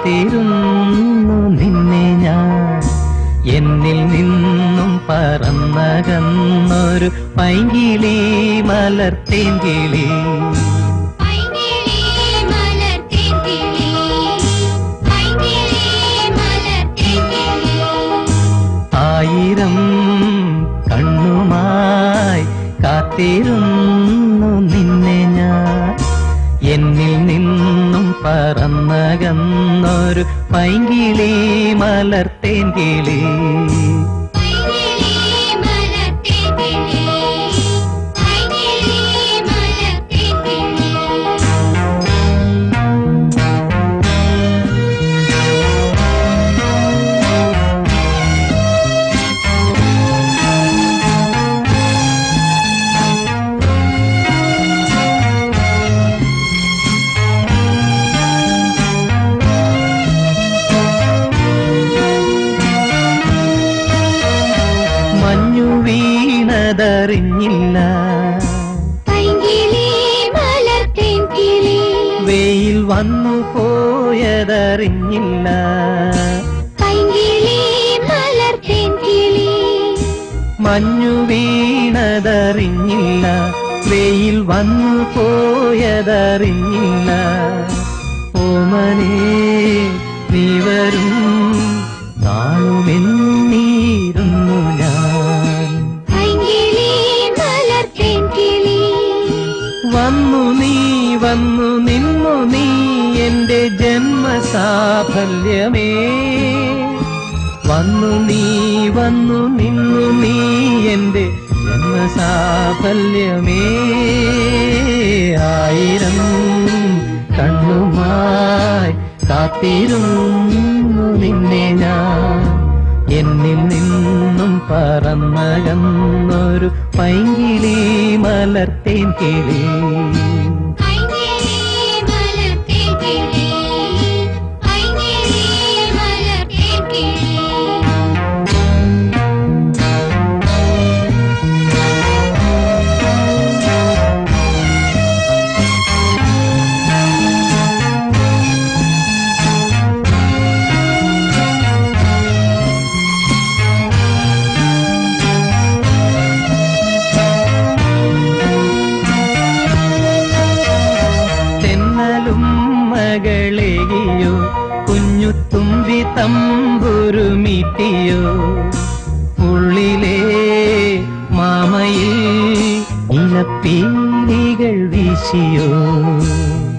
കാത്തിരുന്നു നിന്നെ ഞാൻ. എന്നിൽ നിന്നും പറന്നകന്നൊരു പൈങ്കിളി മലർത്തേങ്കിളി. ആയിരം കണ്ണുമായി കാത്തിരുന്നു നിന്നെ ഞാൻ. എന്നിൽ നിന്നും പറന്നകന്നൊരു പൈങ്കിളി മലർത്തേങ്കിളി. മഞ്ഞു വീണതറിഞ്ഞില്ല, വെയിൽ വന്നു പോയതറിഞ്ഞില്ല. മഞ്ഞു വീണതറിഞ്ഞില്ല, വെയിൽ വന്നു പോയതറിഞ്ഞില്ല. ഓമനേ നീ വരും നാളുമെന്നീരുന്നു ഞാൻ. വന്നു നീ വന്നു നിന്നു നീ എന്റെ ജന്മസാഫല്യമേ. വന്നു നീ വന്നു നിന്നു നീ എന്റെ ജന്മസാഫല്യമേ. ആയിരം കണ്ണുമായി കാത്തിരുന്നു നിന്നെ ഞാൻ. എന്നിൽ നിന്നും പറന്നകന്നൊരു പൈങ്കിളി മലർത്തേങ്കിളി. മകളെയോ കുഞ്ഞുതുമ്പി തമ്പുരുമീട്ടിയോ. ഉള്ളിലെ മാമയിൽ ഇലപ്പീലികൾ വീശിയോ.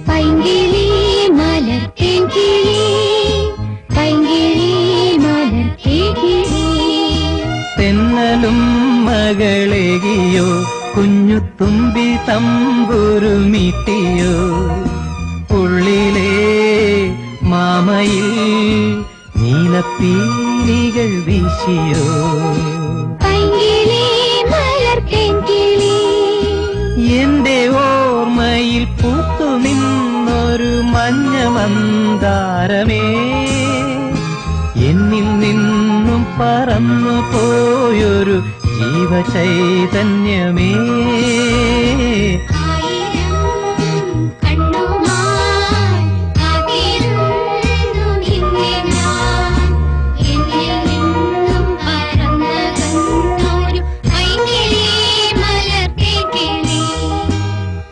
പൈങ്കിളി മലർത്തേങ്കിളി, പൈങ്കിളി മലർത്തേങ്കിളി. തെന്നലും മകളെയോ കുഞ്ഞുതുമ്പി തമ്പുരുമീട്ടിയോ. ഉള്ളിലെ മാമയിൽ നീലപ്പീലികൾ വീശിയോ. പൈങ്കിളി മലർത്തേങ്കിളി. എന്റെ ഓർമ്മയിൽ പൂത്തു നിന്നൊരു മഞ്ഞ മന്ദാരമേ. എന്നിൽ നിന്നും പറന്നു പോയൊരു ജീവചൈതന്യമേ.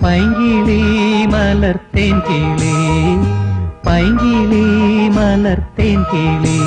പൈങ്കിളി മലർത്തേങ്കിളി, പൈങ്കിളി മലർത്തേങ്കിളി.